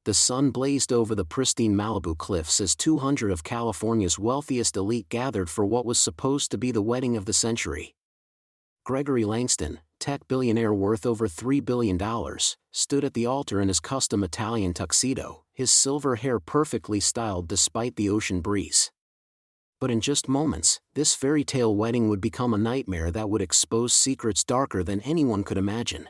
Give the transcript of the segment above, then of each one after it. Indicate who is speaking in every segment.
Speaker 1: The sun blazed over the pristine Malibu cliffs as 200 of California's wealthiest elite gathered for what was supposed to be the wedding of the century. Gregory Langston, tech billionaire worth over $3 billion, stood at the altar in his custom Italian tuxedo, his silver hair perfectly styled despite the ocean breeze. But in just moments, this fairy tale wedding would become a nightmare that would expose secrets darker than anyone could imagine.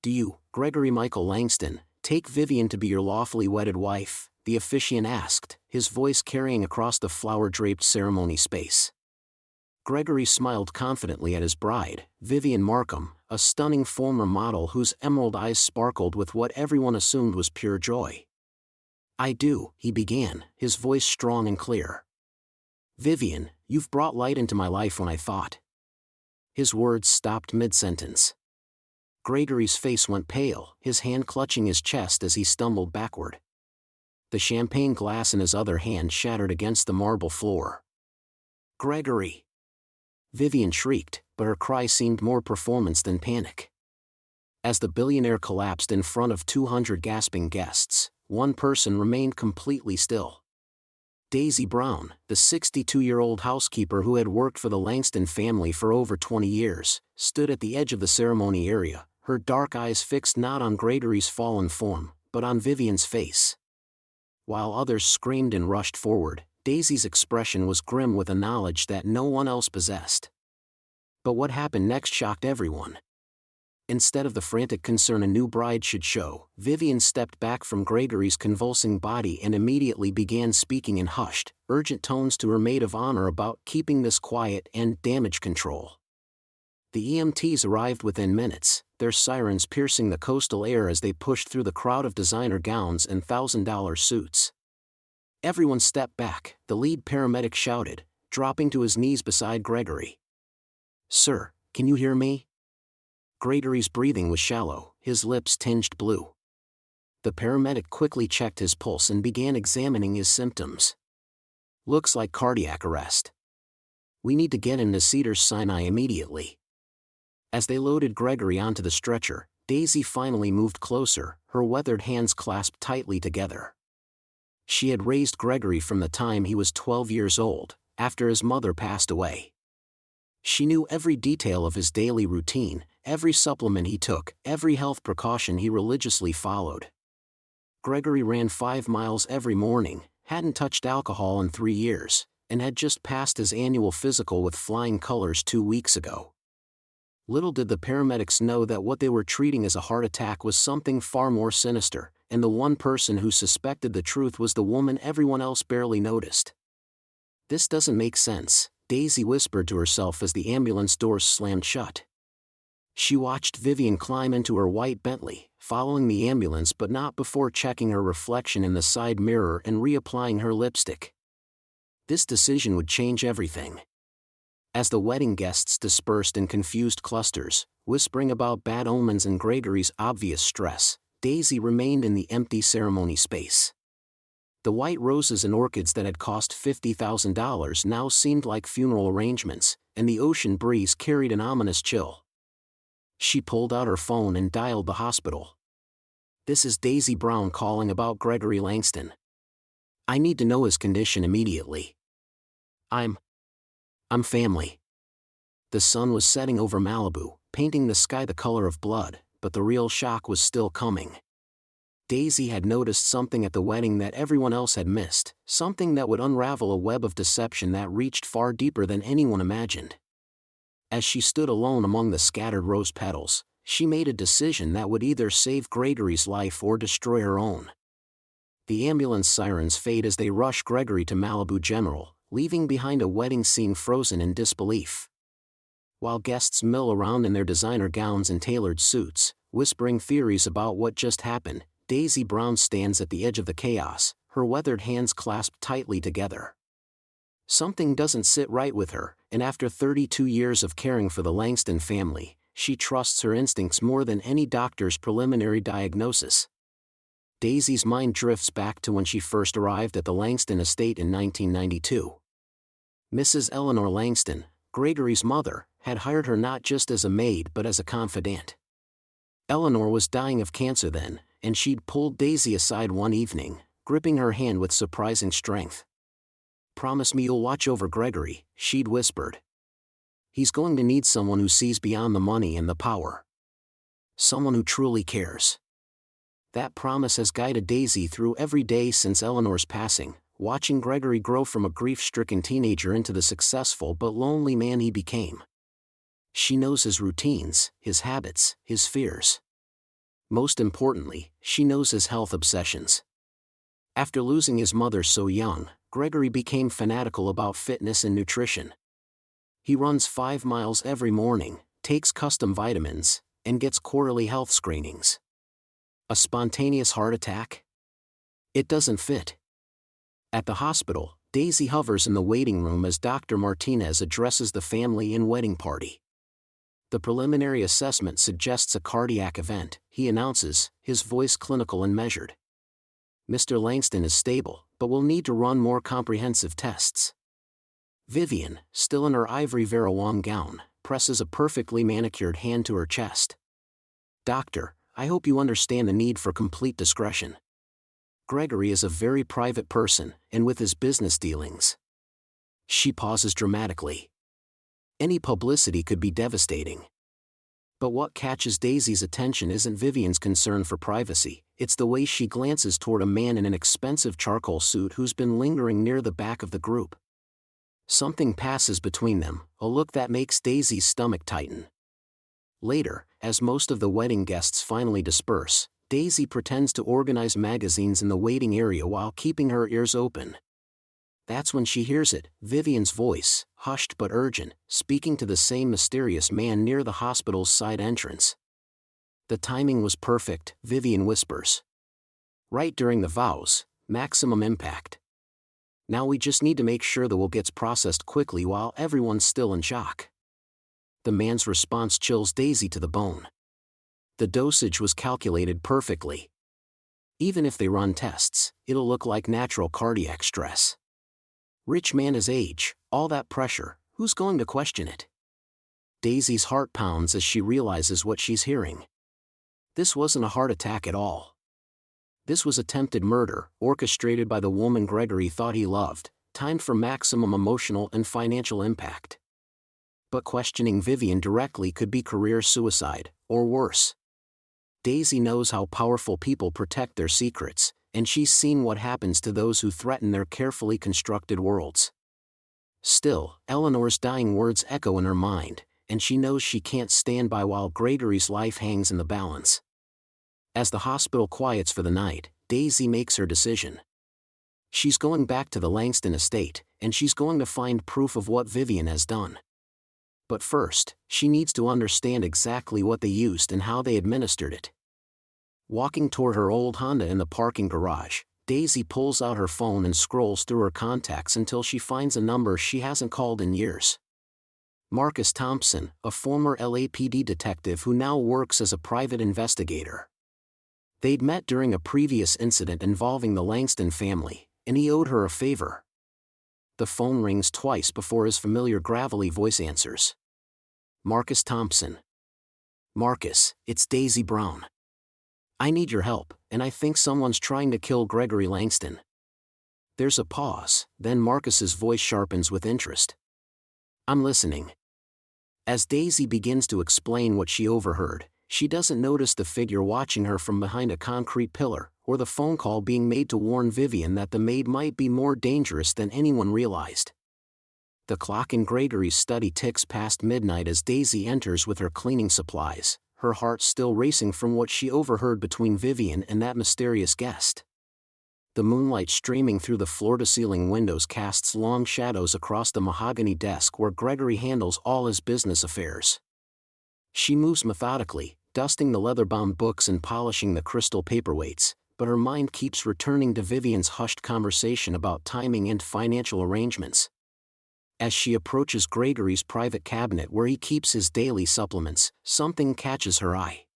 Speaker 1: "Do you, Gregory Michael Langston, take Vivian to be your lawfully wedded wife?" the officiant asked, his voice carrying across the flower-draped ceremony space. Gregory smiled confidently at his bride, Vivian Markham, a stunning former model whose emerald eyes sparkled with what everyone assumed was pure joy. "I do," he began, his voice strong and clear. "Vivian, you've brought light into my life when I thought." His words stopped mid-sentence. Gregory's face went pale, his hand clutching his chest as he stumbled backward. The champagne glass in his other hand shattered against the marble floor. "Gregory!" Vivian shrieked, but her cry seemed more performance than panic. As the billionaire collapsed in front of 200 gasping guests, one person remained completely still. Daisy Brown, the 62-year-old housekeeper who had worked for the Langston family for over 20 years, stood at the edge of the ceremony area, her dark eyes fixed not on Gregory's fallen form, but on Vivian's face. While others screamed and rushed forward, Daisy's expression was grim with a knowledge that no one else possessed. But what happened next shocked everyone. Instead of the frantic concern a new bride should show, Vivian stepped back from Gregory's convulsing body and immediately began speaking in hushed, urgent tones to her maid of honor about keeping this quiet and damage control. The EMTs arrived within minutes, their sirens piercing the coastal air as they pushed through the crowd of designer gowns and $1,000 suits. "Everyone step back," the lead paramedic shouted, dropping to his knees beside Gregory. "Sir, can you hear me?" Gregory's breathing was shallow, his lips tinged blue. The paramedic quickly checked his pulse and began examining his symptoms. "Looks like cardiac arrest. We need to get him to Cedars-Sinai immediately." As they loaded Gregory onto the stretcher, Daisy finally moved closer, her weathered hands clasped tightly together. She had raised Gregory from the time he was 12 years old, after his mother passed away. She knew every detail of his daily routine, every supplement he took, every health precaution he religiously followed. Gregory ran 5 miles every morning, hadn't touched alcohol in 3 years, and had just passed his annual physical with flying colors 2 weeks ago. Little did the paramedics know that what they were treating as a heart attack was something far more sinister, and the one person who suspected the truth was the woman everyone else barely noticed. "This doesn't make sense," Daisy whispered to herself as the ambulance doors slammed shut. She watched Vivian climb into her white Bentley, following the ambulance but not before checking her reflection in the side mirror and reapplying her lipstick. This decision would change everything. As the wedding guests dispersed in confused clusters, whispering about bad omens and Gregory's obvious stress, Daisy remained in the empty ceremony space. The white roses and orchids that had cost $50,000 now seemed like funeral arrangements, and the ocean breeze carried an ominous chill. She pulled out her phone and dialed the hospital. "This is Daisy Brown calling about Gregory Langston. I need to know his condition immediately. I'm family." The sun was setting over Malibu, painting the sky the color of blood, but the real shock was still coming. Daisy had noticed something at the wedding that everyone else had missed, something that would unravel a web of deception that reached far deeper than anyone imagined. As she stood alone among the scattered rose petals, she made a decision that would either save Gregory's life or destroy her own. The ambulance sirens fade as they rush Gregory to Malibu General, leaving behind a wedding scene frozen in disbelief. While guests mill around in their designer gowns and tailored suits, whispering theories about what just happened, Daisy Brown stands at the edge of the chaos, her weathered hands clasped tightly together. Something doesn't sit right with her, and after 32 years of caring for the Langston family, she trusts her instincts more than any doctor's preliminary diagnosis. Daisy's mind drifts back to when she first arrived at the Langston estate in 1992. Mrs. Eleanor Langston, Gregory's mother, had hired her not just as a maid but as a confidant. Eleanor was dying of cancer then, and she'd pulled Daisy aside one evening, gripping her hand with surprising strength. "Promise me you'll watch over Gregory," she'd whispered. "He's going to need someone who sees beyond the money and the power. Someone who truly cares." That promise has guided Daisy through every day since Eleanor's passing, watching Gregory grow from a grief-stricken teenager into the successful but lonely man he became. She knows his routines, his habits, his fears. Most importantly, she knows his health obsessions. After losing his mother so young, Gregory became fanatical about fitness and nutrition. He runs 5 miles every morning, takes custom vitamins, and gets quarterly health screenings. A spontaneous heart attack? It doesn't fit. At the hospital, Daisy hovers in the waiting room as Dr. Martinez addresses the family and wedding party. The preliminary assessment suggests a cardiac event, he announces, his voice clinical and measured. "Mr. Langston is stable, but will need to run more comprehensive tests." Vivian, still in her ivory Vera Wang gown, presses a perfectly manicured hand to her chest. "Doctor, I hope you understand the need for complete discretion. Gregory is a very private person, and with his business dealings." She pauses dramatically. Any publicity could be devastating. But what catches Daisy's attention isn't Vivian's concern for privacy, it's the way she glances toward a man in an expensive charcoal suit who's been lingering near the back of the group. Something passes between them, a look that makes Daisy's stomach tighten. Later, as most of the wedding guests finally disperse, Daisy pretends to organize magazines in the waiting area while keeping her ears open. That's when she hears it, Vivian's voice, hushed but urgent, speaking to the same mysterious man near the hospital's side entrance. "The timing was perfect," Vivian whispers. "Right during the vows, maximum impact. Now we just need to make sure the will gets processed quickly while everyone's still in shock." The man's response chills Daisy to the bone. The dosage was calculated perfectly. Even if they run tests, it'll look like natural cardiac stress. Rich man his age, all that pressure, who's going to question it? Daisy's heart pounds as she realizes what she's hearing. This wasn't a heart attack at all. This was attempted murder, orchestrated by the woman Gregory thought he loved, timed for maximum emotional and financial impact. But questioning Vivian directly could be career suicide, or worse. Daisy knows how powerful people protect their secrets, and she's seen what happens to those who threaten their carefully constructed worlds. Still, Eleanor's dying words echo in her mind, and she knows she can't stand by while Gregory's life hangs in the balance. As the hospital quiets for the night, Daisy makes her decision. She's going back to the Langston estate, and she's going to find proof of what Vivian has done. But first, she needs to understand exactly what they used and how they administered it. Walking toward her old Honda in the parking garage, Daisy pulls out her phone and scrolls through her contacts until she finds a number she hasn't called in years. Marcus Thompson, a former LAPD detective who now works as a private investigator. They'd met during a previous incident involving the Langston family, and he owed her a favor. The phone rings twice before his familiar gravelly voice answers. Marcus Thompson. "Marcus, it's Daisy Brown. I need your help, and I think someone's trying to kill Gregory Langston." There's a pause, then Marcus's voice sharpens with interest. "I'm listening." As Daisy begins to explain what she overheard, she doesn't notice the figure watching her from behind a concrete pillar, or the phone call being made to warn Vivian that the maid might be more dangerous than anyone realized. The clock in Gregory's study ticks past midnight as Daisy enters with her cleaning supplies, her heart still racing from what she overheard between Vivian and that mysterious guest. The moonlight streaming through the floor-to-ceiling windows casts long shadows across the mahogany desk where Gregory handles all his business affairs. She moves methodically, dusting the leather-bound books and polishing the crystal paperweights, but her mind keeps returning to Vivian's hushed conversation about timing and financial arrangements. As she approaches Gregory's private cabinet where he keeps his daily supplements, something catches her eye.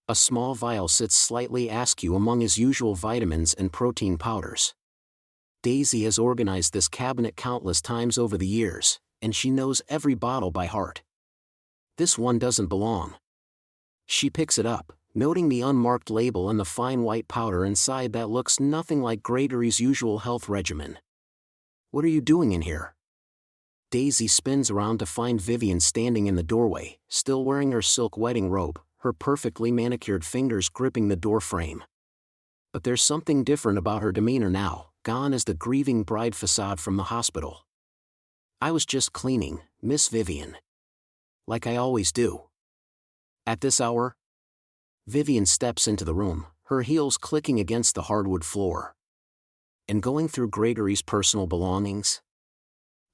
Speaker 1: A small vial sits slightly askew among his usual vitamins and protein powders. Daisy has organized this cabinet countless times over the years, and she knows every bottle by heart. This one doesn't belong. She picks it up, noting the unmarked label and the fine white powder inside that looks nothing like Gregory's usual health regimen. "What are you doing in here?" Daisy spins around to find Vivian standing in the doorway, still wearing her silk wedding robe, her perfectly manicured fingers gripping the door frame. But there's something different about her demeanor now, gone is the grieving bride facade from the hospital. "I was just cleaning, Miss Vivian. Like I always do." "At this hour?" Vivian steps into the room, her heels clicking against the hardwood floor. "And going through Gregory's personal belongings?"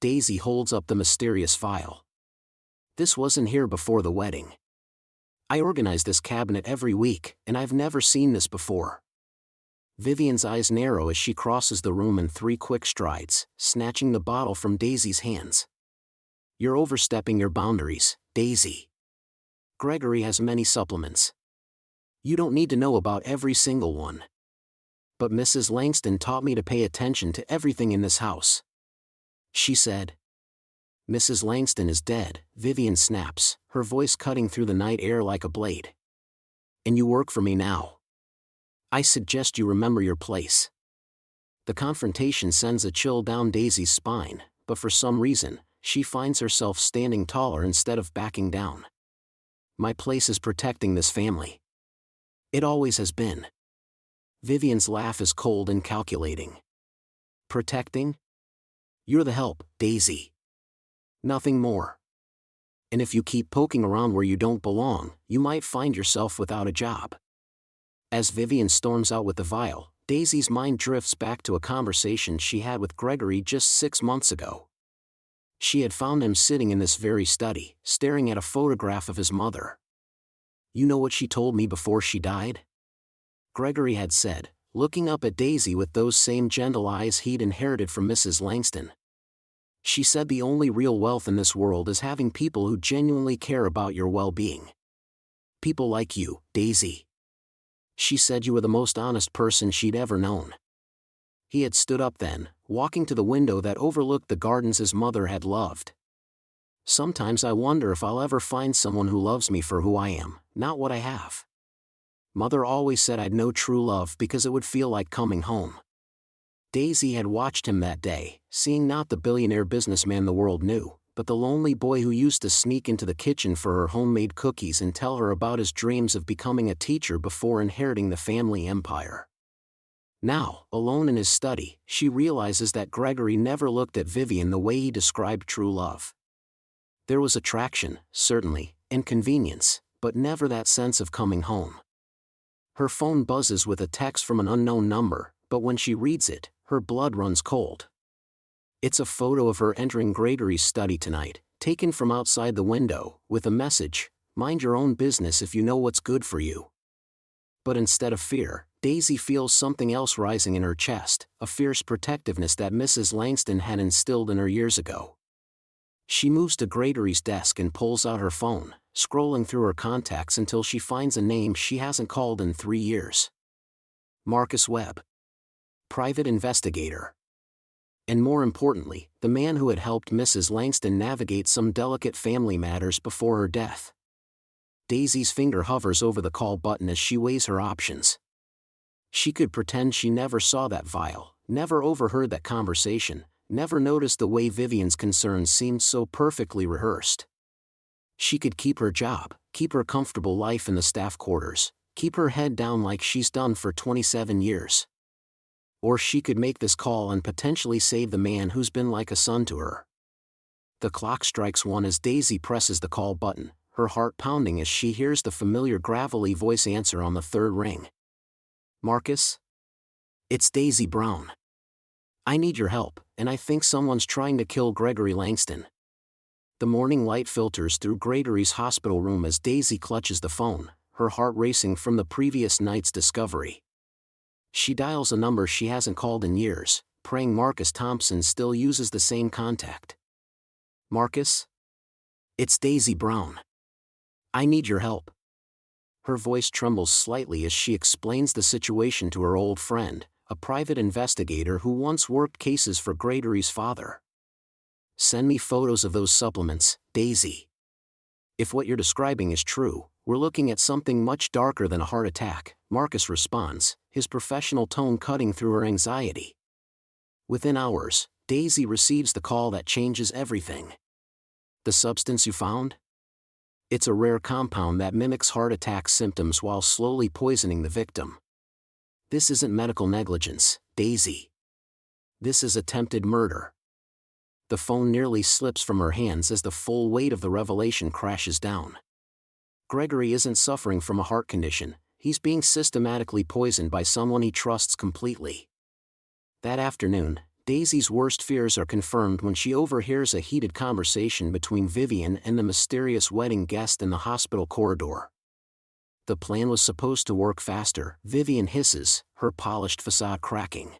Speaker 1: Daisy holds up the mysterious file. "This wasn't here before the wedding. I organize this cabinet every week, and I've never seen this before." Vivian's eyes narrow as she crosses the room in 3 quick strides, snatching the bottle from Daisy's hands. "You're overstepping your boundaries, Daisy. Gregory has many supplements. You don't need to know about every single one. But Mrs. Langston taught me to pay attention to everything in this house," she said. "Mrs. Langston is dead," Vivian snaps, her voice cutting through the night air like a blade. "And you work for me now. I suggest you remember your place." The confrontation sends a chill down Daisy's spine, but for some reason, she finds herself standing taller instead of backing down. "My place is protecting this family. It always has been." Vivian's laugh is cold and calculating. "Protecting? You're the help, Daisy. Nothing more. And if you keep poking around where you don't belong, you might find yourself without a job." As Vivian storms out with the vial, Daisy's mind drifts back to a conversation she had with Gregory just 6 months ago. She had found him sitting in this very study, staring at a photograph of his mother. "You know what she told me before she died?" Gregory had said, looking up at Daisy with those same gentle eyes he'd inherited from Mrs. Langston. "She said the only real wealth in this world is having people who genuinely care about your well-being. People like you, Daisy. She said you were the most honest person she'd ever known." He had stood up then, walking to the window that overlooked the gardens his mother had loved. "Sometimes I wonder if I'll ever find someone who loves me for who I am, not what I have. Mother always said I'd know true love because it would feel like coming home." Daisy had watched him that day, seeing not the billionaire businessman the world knew, but the lonely boy who used to sneak into the kitchen for her homemade cookies and tell her about his dreams of becoming a teacher before inheriting the family empire. Now, alone in his study, she realizes that Gregory never looked at Vivian the way he described true love. There was attraction, certainly, and convenience, but never that sense of coming home. Her phone buzzes with a text from an unknown number, but when she reads it, her blood runs cold. It's a photo of her entering Gregory's study tonight, taken from outside the window, with a message, "Mind your own business if you know what's good for you." But instead of fear, Daisy feels something else rising in her chest, a fierce protectiveness that Mrs. Langston had instilled in her years ago. She moves to Gregory's desk and pulls out her phone, scrolling through her contacts until she finds a name she hasn't called in 3 years. Marcus Webb. Private investigator. And more importantly, the man who had helped Mrs. Langston navigate some delicate family matters before her death. Daisy's finger hovers over the call button as she weighs her options. She could pretend she never saw that vial, never overheard that conversation, never noticed the way Vivian's concerns seemed so perfectly rehearsed. She could keep her job, keep her comfortable life in the staff quarters, keep her head down like she's done for 27 years. Or she could make this call and potentially save the man who's been like a son to her. The clock strikes 1 as Daisy presses the call button, her heart pounding as she hears the familiar gravelly voice answer on the 3rd ring. "Marcus? It's Daisy Brown. I need your help, and I think someone's trying to kill Gregory Langston." The morning light filters through Gregory's hospital room as Daisy clutches the phone, her heart racing from the previous night's discovery. She dials a number she hasn't called in years, praying Marcus Thompson still uses the same contact. "Marcus? It's Daisy Brown. I need your help." Her voice trembles slightly as she explains the situation to her old friend, a private investigator who once worked cases for Gregory's father. "Send me photos of those supplements, Daisy. If what you're describing is true, "We're looking at something much darker than a heart attack," Marcus responds, his professional tone cutting through her anxiety. Within hours, Daisy receives the call that changes everything. "The substance you found? It's a rare compound that mimics heart attack symptoms while slowly poisoning the victim. This isn't medical negligence, Daisy. This is attempted murder." The phone nearly slips from her hands as the full weight of the revelation crashes down. Gregory isn't suffering from a heart condition, he's being systematically poisoned by someone he trusts completely. That afternoon, Daisy's worst fears are confirmed when she overhears a heated conversation between Vivian and the mysterious wedding guest in the hospital corridor. "The plan was supposed to work faster," Vivian hisses, her polished facade cracking.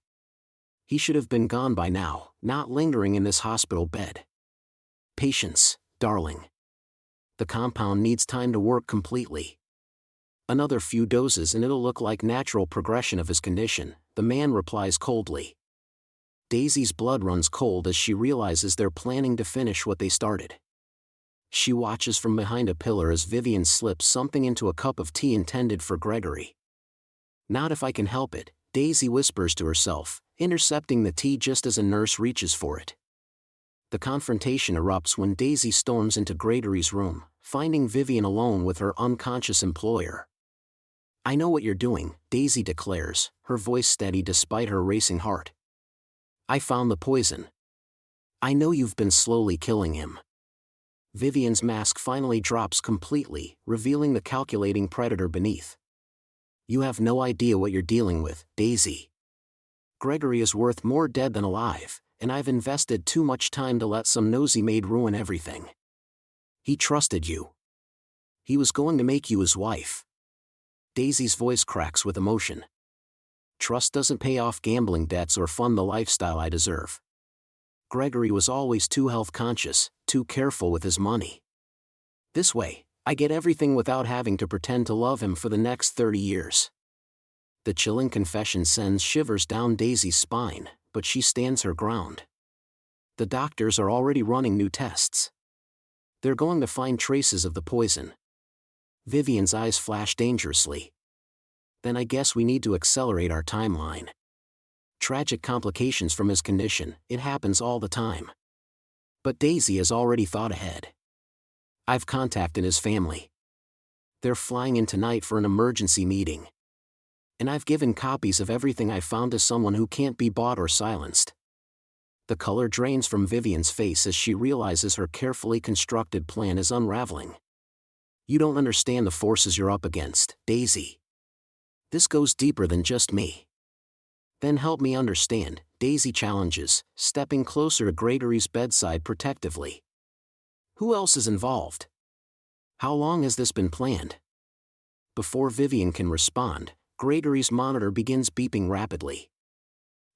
Speaker 1: "He should have been gone by now, not lingering in this hospital bed. Patience, darling. The compound needs time to work completely. Another few doses and it'll look like natural progression of his condition," the man replies coldly. Daisy's blood runs cold as she realizes they're planning to finish what they started. She watches from behind a pillar as Vivian slips something into a cup of tea intended for Gregory. "Not if I can help it," Daisy whispers to herself, intercepting the tea just as a nurse reaches for it. The confrontation erupts when Daisy storms into Gregory's room, finding Vivian alone with her unconscious employer. "I know what you're doing," Daisy declares, her voice steady despite her racing heart. "I found the poison. I know you've been slowly killing him." Vivian's mask finally drops completely, revealing the calculating predator beneath. "You have no idea what you're dealing with, Daisy. Gregory is worth more dead than alive, and I've invested too much time to let some nosy maid ruin everything. He trusted you. He was going to make you his wife." Daisy's voice cracks with emotion. "Trust doesn't pay off gambling debts or fund the lifestyle I deserve. Gregory was always too health-conscious, too careful with his money. This way, I get everything without having to pretend to love him for the next 30 years. The chilling confession sends shivers down Daisy's spine, but she stands her ground. The doctors are already running new tests. They're going to find traces of the poison. Vivian's eyes flash dangerously. Then I guess we need to accelerate our timeline. Tragic complications from his condition, it happens all the time. But Daisy has already thought ahead. I've contacted his family. They're flying in tonight for an emergency meeting. And I've given copies of everything I found to someone who can't be bought or silenced." The color drains from Vivian's face as she realizes her carefully constructed plan is unraveling. "You don't understand the forces you're up against, Daisy. This goes deeper than just me." "Then help me understand," Daisy challenges, stepping closer to Gregory's bedside protectively. "Who else is involved? How long has this been planned?" Before Vivian can respond, Gregory's monitor begins beeping rapidly.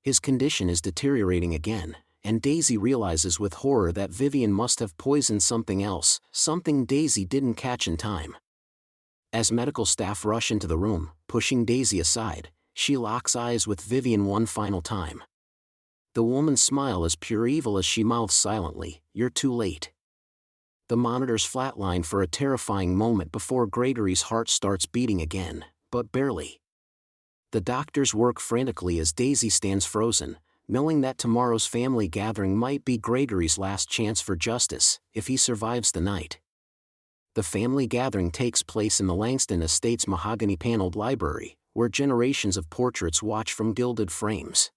Speaker 1: His condition is deteriorating again, and Daisy realizes with horror that Vivian must have poisoned something else, something Daisy didn't catch in time. As medical staff rush into the room, pushing Daisy aside, she locks eyes with Vivian one final time. The woman's smile is pure evil as she mouths silently, "You're too late." The monitors flatline for a terrifying moment before Gregory's heart starts beating again, but barely. The doctors work frantically as Daisy stands frozen, knowing that tomorrow's family gathering might be Gregory's last chance for justice, if he survives the night. The family gathering takes place in the Langston Estate's mahogany-paneled library, where generations of portraits watch from gilded frames.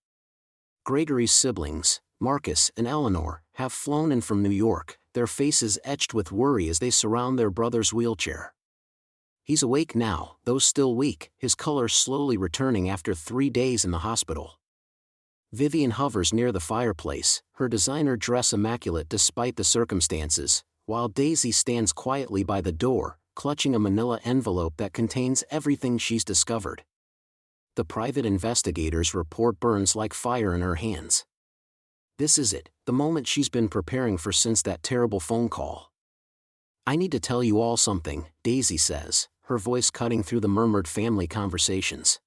Speaker 1: Gregory's siblings, Marcus and Eleanor, have flown in from New York, their faces etched with worry as they surround their brother's wheelchair. He's awake now, though still weak, his color slowly returning after 3 days in the hospital. Vivian hovers near the fireplace, her designer dress immaculate despite the circumstances, while Daisy stands quietly by the door, clutching a manila envelope that contains everything she's discovered. The private investigators report burns like fire in her hands. This is it, the moment she's been preparing for since that terrible phone call. "I need to tell you all something," Daisy says, her voice cutting through the murmured family conversations.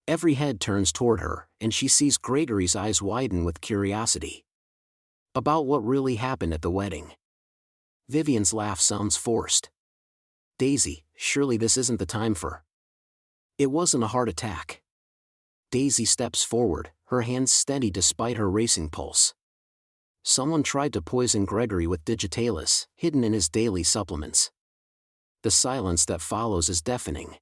Speaker 1: Every head turns toward her, and she sees Gregory's eyes widen with curiosity. "About what really happened at the wedding." Vivian's laugh sounds forced. "Daisy, surely this isn't the time for. It wasn't a heart attack. Daisy steps forward, her hands steady despite her racing pulse. Someone tried to poison Gregory with digitalis, hidden in his daily supplements. The silence that follows is deafening.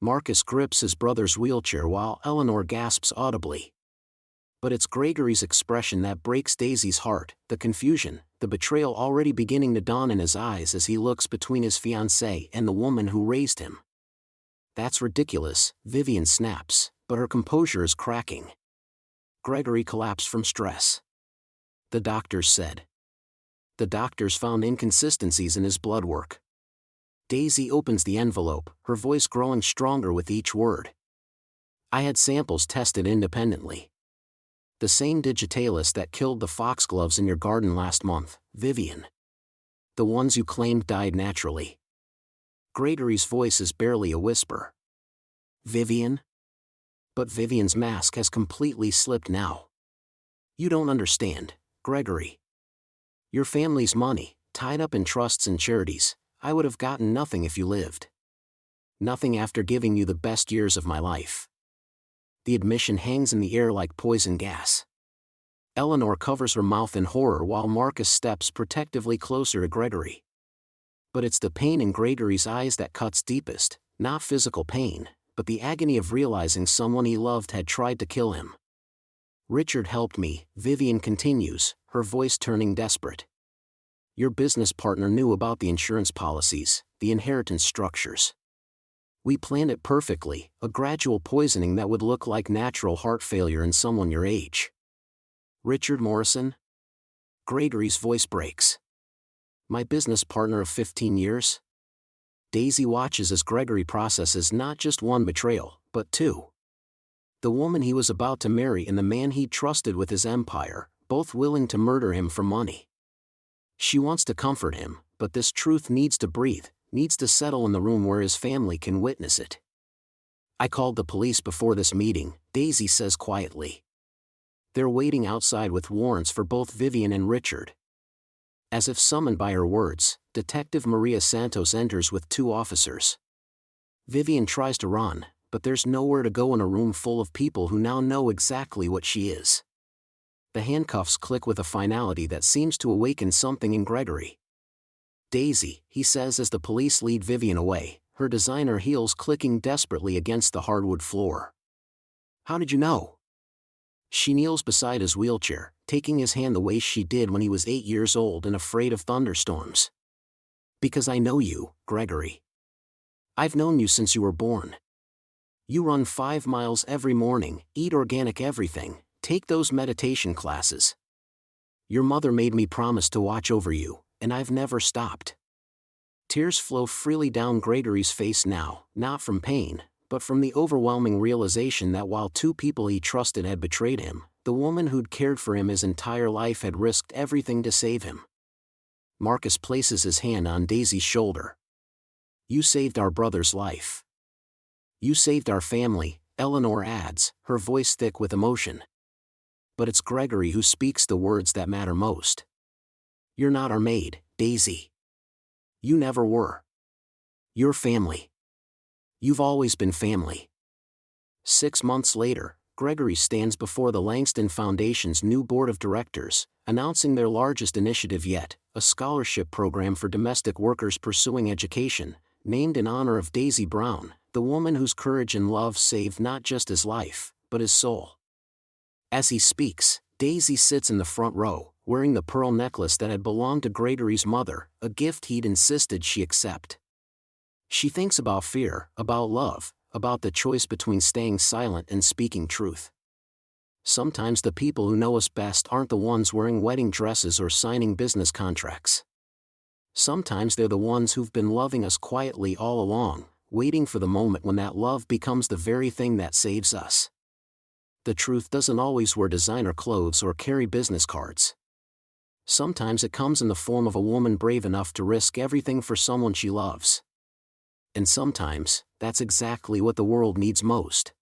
Speaker 1: Marcus grips his brother's wheelchair while Eleanor gasps audibly. But it's Gregory's expression that breaks Daisy's heart, the confusion, the betrayal already beginning to dawn in his eyes as he looks between his fiancée and the woman who raised him. That's ridiculous, Vivian snaps, but her composure is cracking. Gregory collapsed from stress. The doctors said. The doctors found inconsistencies in his blood work. Daisy opens the envelope, her voice growing stronger with each word. I had samples tested independently. The same digitalis that killed the foxgloves in your garden last month, Vivian. The ones you claimed died naturally. Gregory's voice is barely a whisper. Vivian? But Vivian's mask has completely slipped now. You don't understand, Gregory. Your family's money, tied up in trusts and charities, I would have gotten nothing if you lived. Nothing after giving you the best years of my life. The admission hangs in the air like poison gas. Eleanor covers her mouth in horror while Marcus steps protectively closer to Gregory. But it's the pain in Gregory's eyes that cuts deepest, not physical pain, but the agony of realizing someone he loved had tried to kill him. Richard helped me, Vivian continues, her voice turning desperate. Your business partner knew about the insurance policies, the inheritance structures. We planned it perfectly, a gradual poisoning that would look like natural heart failure in someone your age. Richard Morrison? Gregory's voice breaks. My business partner of 15 years? Daisy watches as Gregory processes not just one betrayal, but two. The woman he was about to marry and the man he trusted with his empire, both willing to murder him for money. She wants to comfort him, but this truth needs to breathe, needs to settle in the room where his family can witness it. I called the police before this meeting, Daisy says quietly. They're waiting outside with warrants for both Vivian and Richard. As if summoned by her words, Detective Maria Santos enters with 2 officers. Vivian tries to run, but there's nowhere to go in a room full of people who now know exactly what she is. The handcuffs click with a finality that seems to awaken something in Gregory. Daisy, he says as the police lead Vivian away, her designer heels clicking desperately against the hardwood floor. How did you know? She kneels beside his wheelchair, taking his hand the way she did when he was 8 years old and afraid of thunderstorms. Because I know you, Gregory. I've known you since you were born. You run 5 miles every morning, eat organic everything, take those meditation classes. Your mother made me promise to watch over you, and I've never stopped. Tears flow freely down Gregory's face now, not from pain, but from the overwhelming realization that while 2 people he trusted had betrayed him, the woman who'd cared for him his entire life had risked everything to save him. Marcus places his hand on Daisy's shoulder. You saved our brother's life. You saved our family, Eleanor adds, her voice thick with emotion. But it's Gregory who speaks the words that matter most. You're not our maid, Daisy. You never were. You're family. You've always been family. 6 months later, Gregory stands before the Langston Foundation's new board of directors, announcing their largest initiative yet, a scholarship program for domestic workers pursuing education, named in honor of Daisy Brown, the woman whose courage and love saved not just his life, but his soul. As he speaks, Daisy sits in the front row, wearing the pearl necklace that had belonged to Gregory's mother, a gift he'd insisted she accept. She thinks about fear, about love, about the choice between staying silent and speaking truth. Sometimes the people who know us best aren't the ones wearing wedding dresses or signing business contracts. Sometimes they're the ones who've been loving us quietly all along, waiting for the moment when that love becomes the very thing that saves us. The truth doesn't always wear designer clothes or carry business cards. Sometimes it comes in the form of a woman brave enough to risk everything for someone she loves. And sometimes, that's exactly what the world needs most.